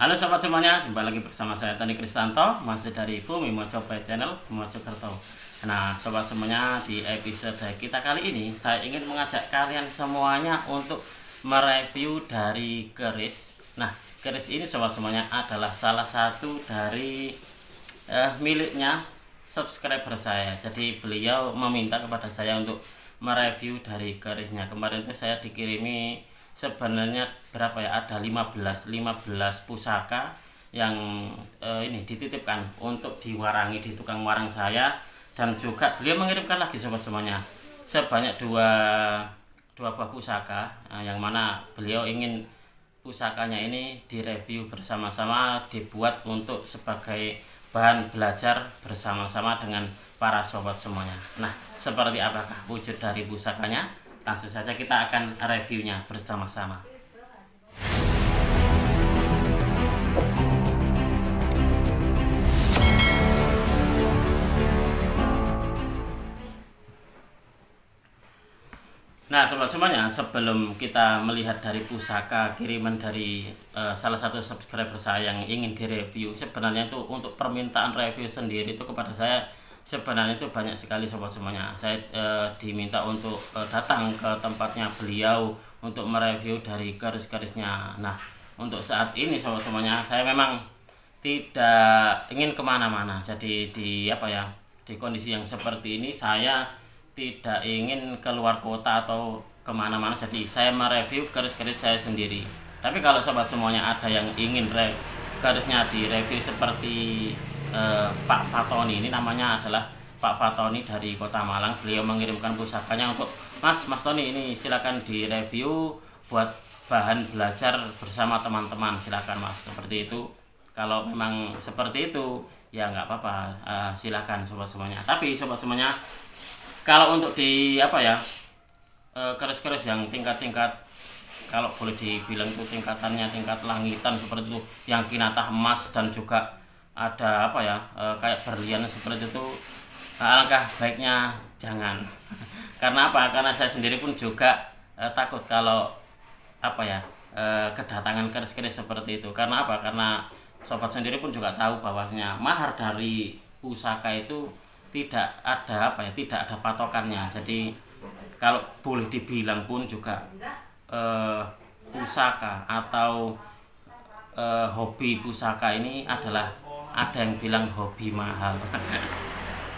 Halo sobat semuanya, jumpa lagi bersama saya Tony Kristanto, masih dari Bumi Mojokerto Channel Mojokerto. Nah sobat semuanya, di episode kita kali ini saya ingin mengajak kalian semuanya untuk mereview dari keris. Nah keris ini sobat semuanya adalah salah satu dari miliknya subscriber saya. Jadi beliau meminta kepada saya untuk mereview dari kerisnya. Kemarin itu saya dikirimi sebenarnya berapa ya, ada 15 pusaka yang ini dititipkan untuk diwarangi di tukang warang saya, dan juga beliau mengirimkan lagi sobat semuanya sebanyak dua buah pusaka, yang mana beliau ingin pusakanya ini direview bersama-sama, dibuat untuk sebagai bahan belajar bersama-sama dengan para sobat semuanya. Nah, seperti apakah wujud dari pusakanya? Langsung saja kita akan reviewnya bersama-sama. Nah sobat semuanya, sebelum kita melihat dari pusaka kiriman dari salah satu subscriber saya yang ingin direview, sebenarnya itu untuk permintaan review sendiri itu kepada saya sebenarnya itu banyak sekali sobat semuanya. Saya diminta untuk datang ke tempatnya beliau untuk mereview dari keris-kerisnya. Nah untuk saat ini sobat semuanya, saya memang tidak ingin kemana-mana. Jadi di kondisi yang seperti ini saya tidak ingin keluar kota atau kemana-mana, jadi saya mereview keris-keris saya sendiri. Tapi kalau sobat semuanya ada yang ingin kerisnya direview seperti Pak Fatoni, ini namanya adalah Pak Fatoni dari Kota Malang, beliau mengirimkan pusakanya untuk Mas Tony, ini silakan direview buat bahan belajar bersama teman-teman, silakan Mas, seperti itu. Kalau memang seperti itu ya nggak apa-apa, silakan sobat semuanya. Tapi sobat semuanya, kalau untuk di keris-keris yang tingkat-tingkat, kalau boleh dibilang itu tingkatannya tingkat langitan seperti itu, yang kinatah emas dan juga ada kayak berlian seperti itu, alangkah baiknya jangan. Karena apa? Karena saya sendiri pun juga takut kalau kedatangan keris-keris seperti itu. Karena apa? Karena sobat sendiri pun juga tahu bahwasanya mahar dari pusaka itu tidak ada patokannya. Jadi kalau boleh dibilang pun juga pusaka atau hobi pusaka ini adalah, ada yang bilang hobi mahal.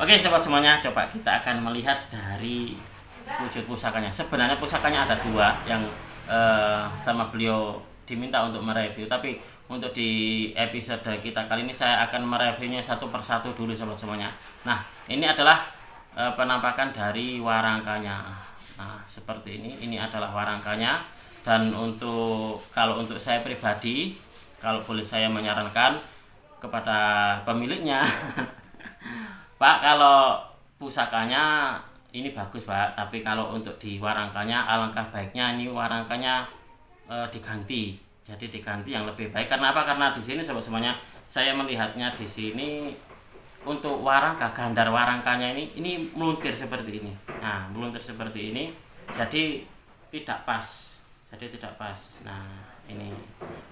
Oke sobat semuanya, coba kita akan melihat dari wujud pusakanya. Sebenarnya pusakanya ada dua yang sama beliau diminta untuk mereview, tapi untuk di episode kita kali ini saya akan mereviewnya satu persatu dulu sobat semuanya. Nah ini adalah penampakan dari warangkanya. Nah seperti ini adalah warangkanya. Dan kalau untuk saya pribadi, kalau boleh saya menyarankan kepada pemiliknya Pak, kalau pusakanya ini bagus Pak, tapi kalau untuk di warangkanya alangkah baiknya ini warangkanya diganti. Jadi diganti yang lebih baik. Karena apa? Karena di sini sobat semuanya, saya melihatnya di sini untuk warangka, gandar warangkanya ini meluntir seperti ini. Nah, meluntir seperti ini, jadi tidak pas. Jadi tidak pas. Nah, ini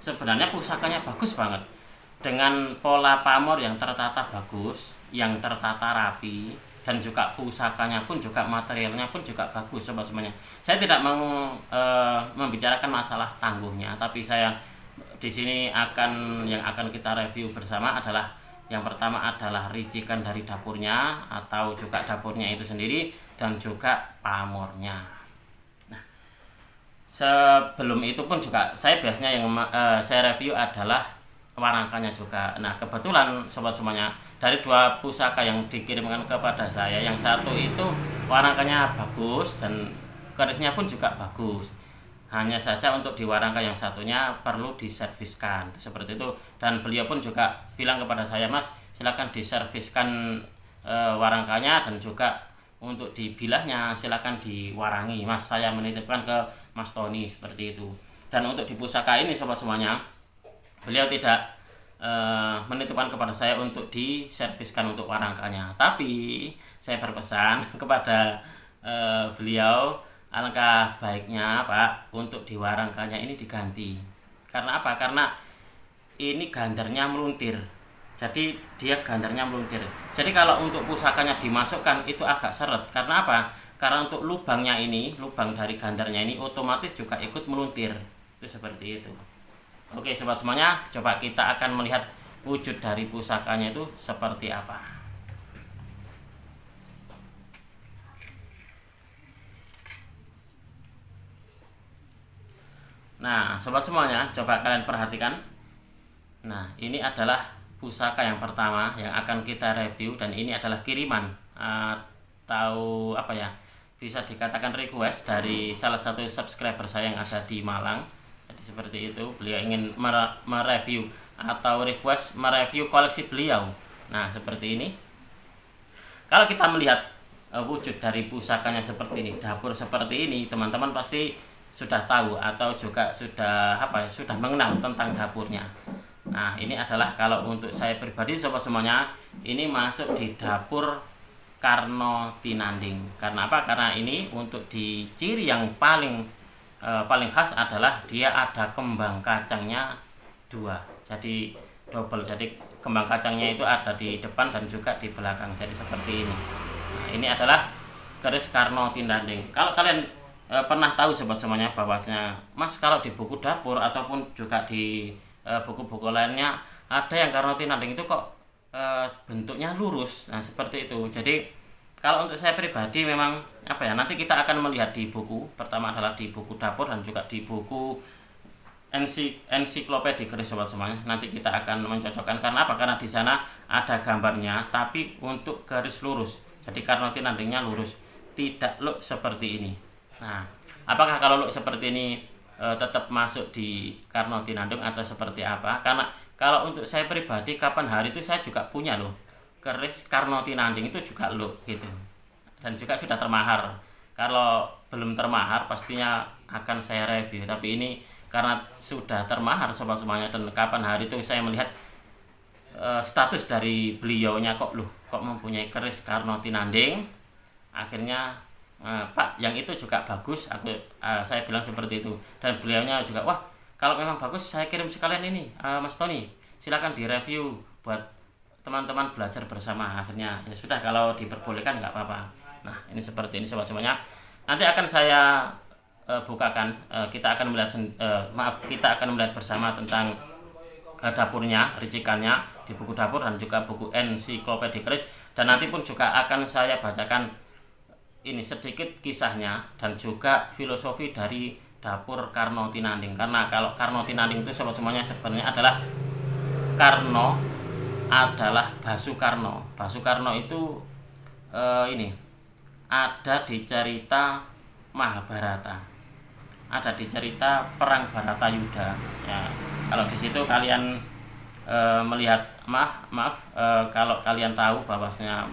sebenarnya pusakanya bagus banget, dengan pola pamor yang tertata bagus, yang tertata rapi, dan juga pusakanya pun juga materialnya pun juga bagus sobat semuanya. Saya tidak membicarakan masalah tangguhnya, tapi saya di sini yang akan kita review bersama adalah, yang pertama adalah ricikan dari dapurnya atau juga dapurnya itu sendiri, dan juga pamornya. Nah, sebelum itu pun juga saya biasanya yang saya review adalah warangkanya juga. Nah kebetulan sobat semuanya, dari dua pusaka yang dikirimkan kepada saya, yang satu itu warangkanya bagus dan kerisnya pun juga bagus. Hanya saja untuk di warangka yang satunya perlu diserviskan seperti itu. Dan beliau pun juga bilang kepada saya, Mas silakan diserviskan warangkanya, dan juga untuk dibilahnya silakan diwarangi Mas, saya menitipkan ke Mas Tony, seperti itu. Dan untuk di pusaka ini sobat semuanya, beliau tidak menitipkan kepada saya untuk diserviskan untuk warangkanya, tapi saya berpesan kepada beliau, alangkah baiknya Pak untuk di warangkanya ini diganti. Karena apa? Karena ini gandarnya meluntir. Jadi dia gandarnya meluntir. Jadi kalau untuk pusakanya dimasukkan itu agak seret. Karena apa? Karena untuk lubangnya ini, lubang dari gandarnya ini otomatis juga ikut meluntir. Itu seperti itu. Oke sobat semuanya, coba kita akan melihat wujud dari pusakanya itu seperti apa. Nah sobat semuanya, coba kalian perhatikan. Nah ini adalah pusaka yang pertama yang akan kita review, dan ini adalah kiriman atau apa ya, bisa dikatakan request dari salah satu subscriber saya yang ada di Malang. Jadi seperti itu, beliau ingin mereview atau request mereview koleksi beliau. Nah seperti ini. Kalau kita melihat wujud dari pusakanya seperti ini, dapur seperti ini, teman-teman pasti sudah tahu atau juga sudah sudah mengenal tentang dapurnya. Nah ini adalah kalau untuk saya pribadi sobat semuanya, ini masuk di dapur Karno Tinanding. Karena apa? Karena ini untuk di ciri yang paling khas adalah dia ada kembang kacangnya 2, jadi double. Jadi kembang kacangnya itu ada di depan dan juga di belakang, jadi seperti ini. Nah, ini adalah keris Karno Tinanding. Kalau kalian pernah tahu sobat semuanya bahwasanya Mas, kalau di buku dapur ataupun juga di buku-buku lainnya ada yang Karno Tinanding itu kok bentuknya lurus. Nah seperti itu. Jadi kalau untuk saya pribadi memang nanti kita akan melihat di buku. Pertama adalah di buku dapur dan juga di buku ensiklopedia keris sobat semuanya. Nanti kita akan mencocokkan. Karena apa? Karena di sana ada gambarnya tapi untuk garis lurus. Jadi Karno Tinandingnya lurus, tidak look seperti ini. Nah, apakah kalau look seperti ini tetap masuk di Karno Tinanding atau seperti apa? Karena kalau untuk saya pribadi, kapan hari itu saya juga punya loh keris Karno Tinanding, itu juga look gitu, dan juga sudah termahar. Kalau belum termahar pastinya akan saya review, tapi ini karena sudah termahar sobat semuanya, dan kapan hari itu saya melihat status dari beliaunya kok mempunyai keris Karno Tinanding. Akhirnya Pak, yang itu juga bagus, saya bilang seperti itu, dan beliaunya juga, wah kalau memang bagus saya kirim sekalian ini Mas Tony, silakan direview buat teman-teman belajar bersama. Akhirnya ya sudah, kalau diperbolehkan nggak apa-apa. Nah ini seperti ini sobat semuanya. Nanti akan saya bukakan, kita akan melihat bersama tentang dapurnya, ricikannya di buku dapur dan juga buku ensiklopedia keris, dan nanti pun juga akan saya bacakan ini sedikit kisahnya dan juga filosofi dari dapur Karno Tinanding. Karena kalau Karno Tinanding itu sobat semuanya sebenarnya adalah Karno adalah Basukarno. Basukarno itu ini ada di cerita Mahabharata, ada di cerita perang Baratayuda. Ya, kalau di situ kalian melihat kalau kalian tahu bahwasanya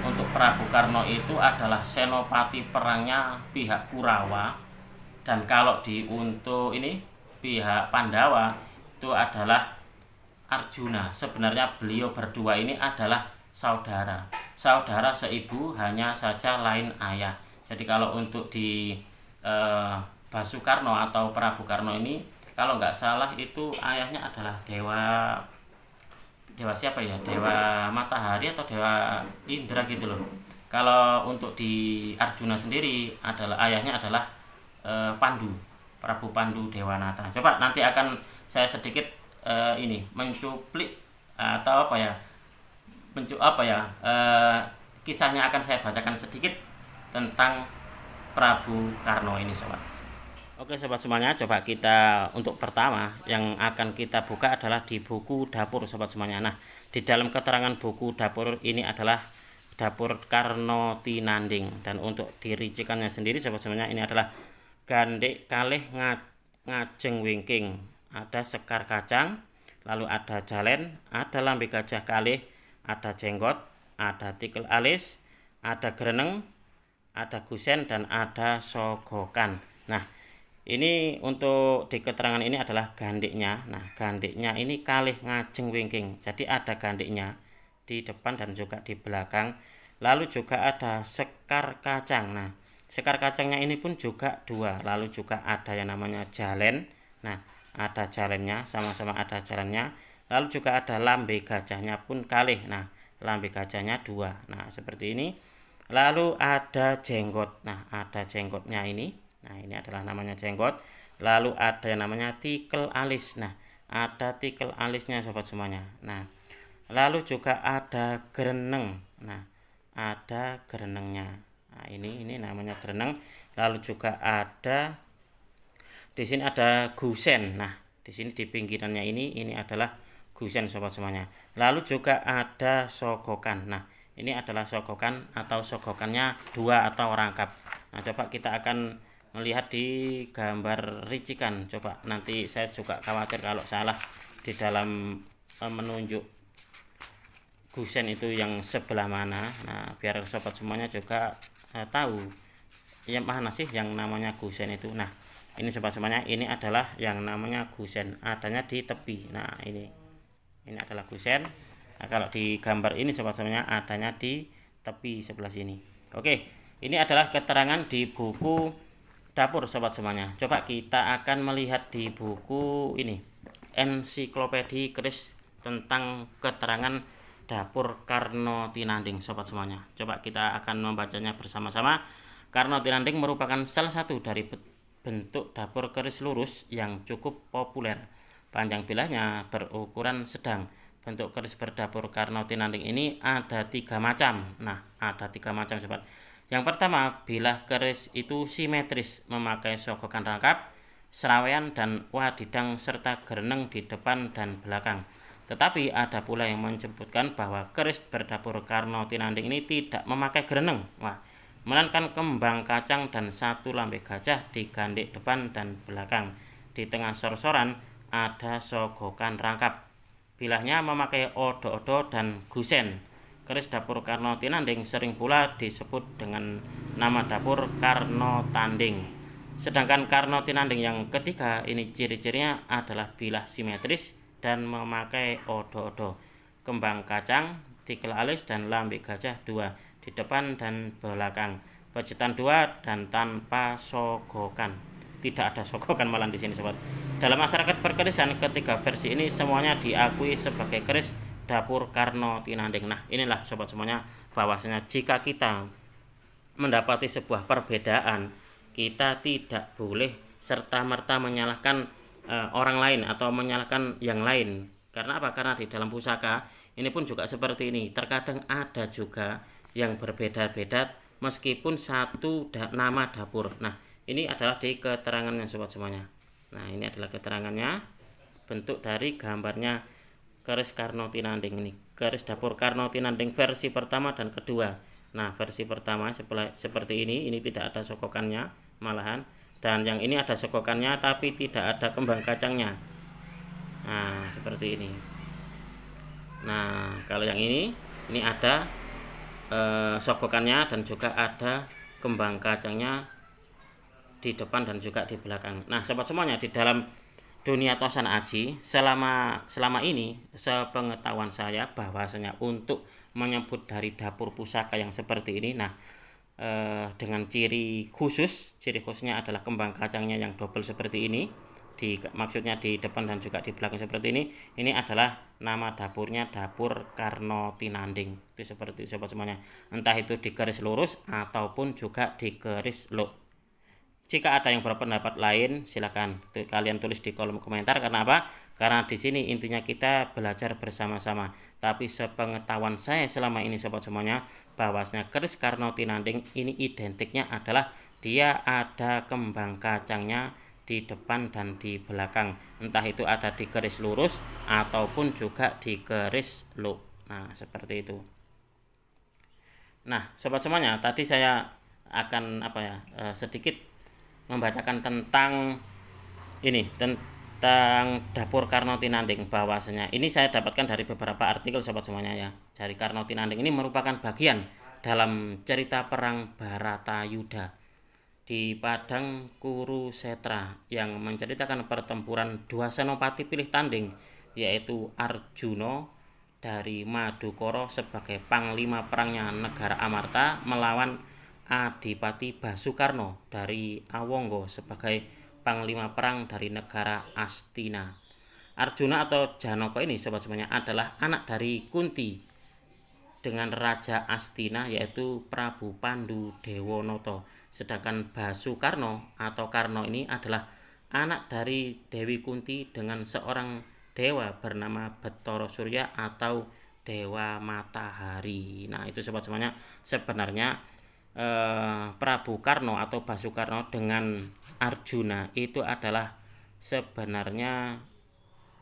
untuk Prabu Karno itu adalah senopati perangnya pihak Kurawa, dan kalau untuk ini pihak Pandawa itu adalah Arjuna. Sebenarnya beliau berdua ini adalah saudara seibu, hanya saja lain ayah. Jadi kalau untuk di Basukarno atau Prabu Karno ini, kalau nggak salah itu ayahnya adalah dewa siapa ya, dewa matahari atau dewa Indra gitu loh. Kalau untuk di Arjuna sendiri adalah ayahnya adalah Pandu, Prabu Pandu Dewanata. Coba nanti akan saya sedikit ini mencuplik atau kisahnya akan saya bacakan sedikit tentang Prabu Karno ini sobat. Oke sobat semuanya, coba kita untuk pertama yang akan kita buka adalah di buku dapur sobat semuanya. Nah di dalam keterangan buku dapur ini adalah dapur Karno Tinanding, dan untuk diricikannya sendiri sobat semuanya ini adalah gandek kalih ngajeng wingking, ada sekar kacang, lalu ada jalen, ada lambe gajah kalih, ada jenggot, ada tikel alis, ada greneng, ada gusen, dan ada sogokan. Nah ini untuk di keterangan ini adalah gandiknya. Nah gandiknya ini kalih ngajeng wingking, jadi ada gandiknya di depan dan juga di belakang. Lalu juga ada sekar kacang. Nah sekar kacangnya ini pun juga 2. Lalu juga ada yang namanya jalen. Nah ada jalannya, sama-sama ada jalannya. Lalu juga ada lambe gajahnya pun kalih. Nah, lambe gajahnya 2. Nah, seperti ini. Lalu ada jenggot. Nah, ada jenggotnya ini. Nah, ini adalah namanya jenggot. Lalu ada yang namanya tikel alis. Nah, ada tikel alisnya sobat semuanya. Nah, lalu juga ada greneng. Nah, ada grenengnya. Nah, ini namanya greneng. Lalu juga ada di sini ada gusen. Nah, di sini di pinggirannya ini adalah gusen sobat semuanya. Lalu juga ada sogokan. Nah, ini adalah sogokan atau sogokannya 2 atau rangkap. Nah, coba kita akan melihat di gambar ricikan. Coba nanti saya juga khawatir kalau salah di dalam menunjuk gusen itu yang sebelah mana. Nah, biar sobat semuanya juga tahu yang mana sih yang namanya gusen itu. Nah, ini sobat semuanya, ini adalah yang namanya gusen, adanya di tepi. Nah, ini adalah gusen. Nah, kalau di gambar ini sobat semuanya adanya di tepi sebelah sini. Oke, ini adalah keterangan di buku dapur sobat semuanya. Coba kita akan melihat di buku ini, ensiklopedia keris tentang keterangan dapur Karno Tinanding sobat semuanya. Coba kita akan membacanya bersama-sama. Karno Tinanding merupakan salah satu dari bentuk dapur keris lurus yang cukup populer. Panjang bilahnya berukuran sedang. Bentuk keris berdapur Karno Tinanding ini ada 3 macam. Nah, ada 3 macam sobat. Yang pertama, bilah keris itu simetris, memakai sogokan rangkap, serawean dan wadidang serta greneng di depan dan belakang. Tetapi ada pula yang menyebutkan bahwa keris berdapur Karno Tinanding ini tidak memakai greneng, melainkan kembang kacang dan 1 lambe gajah di gandik depan dan belakang. Di tengah sor-soran ada sogokan rangkap. Bilahnya memakai odo-odo dan gusen. Keris dapur Karno Tinanding sering pula disebut dengan nama dapur Karno Tanding. Sedangkan Karno Tinanding yang ketiga ini ciri-cirinya adalah bilah simetris dan memakai odo-odo, kembang kacang, tikel alis dan lambe gajah 2 di depan dan belakang, pejetan 2 dan tanpa sogokan. Tidak ada sogokan malah di sini sobat. Dalam masyarakat perkerisan, ketiga versi ini semuanya diakui sebagai keris dapur Karno Tinanding. Nah, inilah sobat semuanya, bahwasanya jika kita mendapati sebuah perbedaan, kita tidak boleh serta-merta menyalahkan orang lain atau menyalahkan yang lain. Karena apa? Karena di dalam pusaka ini pun juga seperti ini. Terkadang ada juga yang berbeda-beda meskipun satu nama dapur. Nah, ini adalah di keterangannya sobat semuanya. Nah, ini adalah keterangannya, bentuk dari gambarnya keris Karno Tinanding ini. Keris dapur Karno Tinanding versi pertama dan kedua. Nah, versi pertama seperti ini tidak ada sogokannya malahan. Dan yang ini ada sogokannya tapi tidak ada kembang kacangnya. Nah, seperti ini. Nah, kalau yang ini ada sogokannya dan juga ada kembang kacangnya di depan dan juga di belakang. Nah, sobat semuanya, di dalam dunia tosan aji selama ini sepengetahuan saya bahwasanya untuk menyebut dari dapur pusaka yang seperti ini, nah dengan ciri khususnya adalah kembang kacangnya yang double seperti ini, maksudnya di depan dan juga di belakang seperti ini adalah nama dapurnya dapur Karno Tinanding. Itu seperti sobat semuanya, entah itu di garis lurus ataupun juga di garis luk. Jika ada yang berpendapat lain, silakan kalian tulis di kolom komentar. Karena apa? Karena di sini intinya kita belajar bersama-sama. Tapi sepengetahuan saya selama ini sobat semuanya, bahwasanya keris Karno Tinanding ini identiknya adalah dia ada kembang kacangnya di depan dan di belakang. Entah itu ada di garis lurus ataupun juga di garis luk. Nah, seperti itu. Nah, sobat semuanya, tadi saya akan sedikit membacakan tentang dapur Karno Tinanding, bahwasanya ini saya dapatkan dari beberapa artikel sobat semuanya ya. Dari Karno Tinanding ini merupakan bagian dalam cerita perang Baratayuda di Padang Kurusetra yang menceritakan pertempuran 2 senopati pilih tanding, yaitu Arjuna dari Madukara sebagai panglima perangnya negara Amarta melawan Adipati Basukarno dari Awangga sebagai panglima perang dari negara Astina. Arjuna atau Janaka ini sobat semuanya adalah anak dari Kunti dengan Raja Astina yaitu Prabu Pandu Dewanata. Sedangkan Basukarno atau Karno ini adalah anak dari Dewi Kunti dengan seorang dewa bernama Bathara Surya atau dewa matahari. Nah, itu sobat semuanya sebenarnya Prabu Karno atau Basukarno dengan Arjuna itu adalah sebenarnya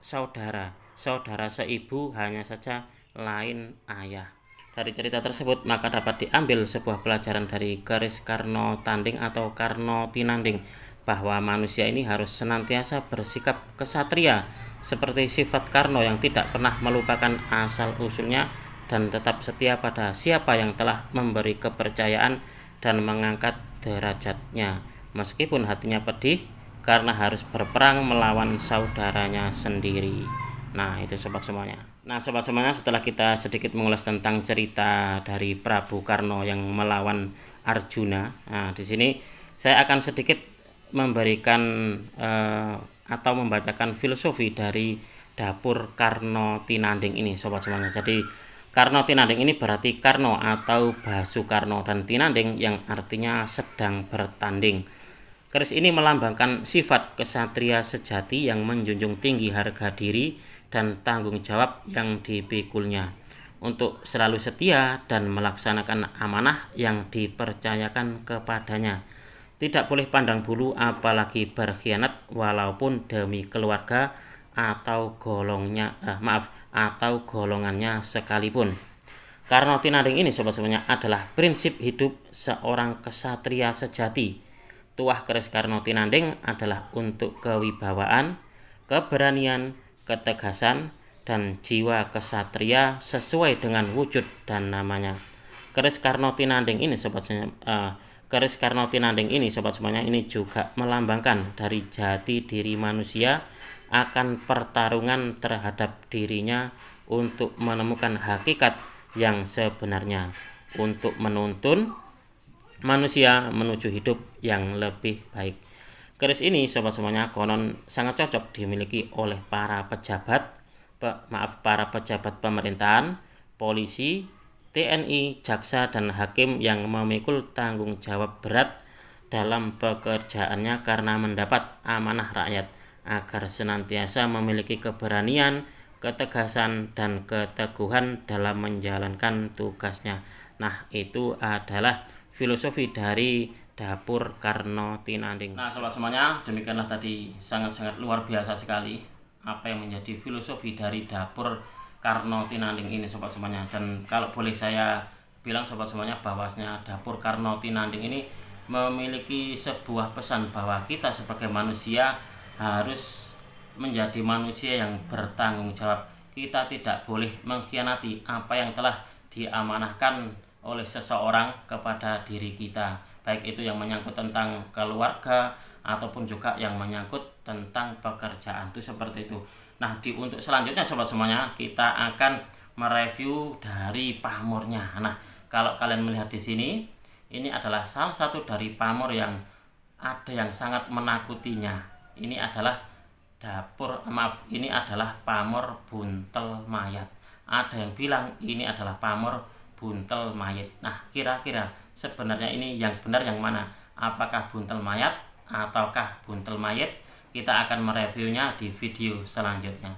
saudara seibu, hanya saja lain ayah. Dari cerita tersebut maka dapat diambil sebuah pelajaran dari keris Karno Tanding atau Karno Tinanding, bahwa manusia ini harus senantiasa bersikap kesatria seperti sifat Karno yang tidak pernah melupakan asal usulnya dan tetap setia pada siapa yang telah memberi kepercayaan dan mengangkat derajatnya, meskipun hatinya pedih karena harus berperang melawan saudaranya sendiri. Nah, itu sobat semuanya. Nah, sobat semuanya, setelah kita sedikit mengulas tentang cerita dari Prabu Karno yang melawan Arjuna, nah di sini saya akan sedikit memberikan atau membacakan filosofi dari dapur Karno Tinanding ini sobat semuanya. Jadi Karno Tinanding ini berarti Karno atau Basukarno dan Tinanding yang artinya sedang bertanding. Keris ini melambangkan sifat kesatria sejati yang menjunjung tinggi harga diri dan tanggung jawab yang dipikulnya untuk selalu setia dan melaksanakan amanah yang dipercayakan kepadanya. Tidak boleh pandang bulu apalagi berkhianat walaupun demi keluarga atau golongannya sekalipun. Karno Tinanding ini sobat semuanya adalah prinsip hidup seorang kesatria sejati. Tuah keris Karno Tinanding adalah untuk kewibawaan, keberanian, ketegasan, dan jiwa kesatria sesuai dengan wujud dan namanya. Keris Karno Tinanding ini sobat semuanya ini juga melambangkan dari jati diri manusia akan pertarungan terhadap dirinya untuk menemukan hakikat yang sebenarnya, untuk menuntun manusia menuju hidup yang lebih baik. Keris ini sobat semuanya konon sangat cocok dimiliki oleh para pejabat pemerintahan, polisi, TNI, jaksa, dan hakim yang memikul tanggung jawab berat dalam pekerjaannya karena mendapat amanah rakyat agar senantiasa memiliki keberanian, ketegasan, dan keteguhan dalam menjalankan tugasnya. Nah, itu adalah filosofi dari dapur Karno Tinanding. Nah, sobat semuanya, demikianlah tadi sangat-sangat luar biasa sekali apa yang menjadi filosofi dari dapur Karno Tinanding ini sobat semuanya. Dan kalau boleh saya bilang sobat semuanya, bahwasanya dapur Karno Tinanding ini memiliki sebuah pesan bahwa kita sebagai manusia harus menjadi manusia yang bertanggung jawab. Kita tidak boleh mengkhianati apa yang telah diamanahkan oleh seseorang kepada diri kita, baik itu yang menyangkut tentang keluarga ataupun juga yang menyangkut tentang pekerjaan, itu seperti itu. Nah, untuk selanjutnya sobat semuanya, kita akan mereview dari pamornya. Nah, kalau kalian melihat di sini, ini adalah salah satu dari pamor yang ada yang sangat menakutinya. Ini adalah ini adalah pamor buntel mayat. Ada yang bilang ini adalah pamor buntel mayat. Nah, kira-kira sebenarnya ini yang benar yang mana? Apakah buntel mayat ataukah buntel mayat? Kita akan mereviewnya di video selanjutnya.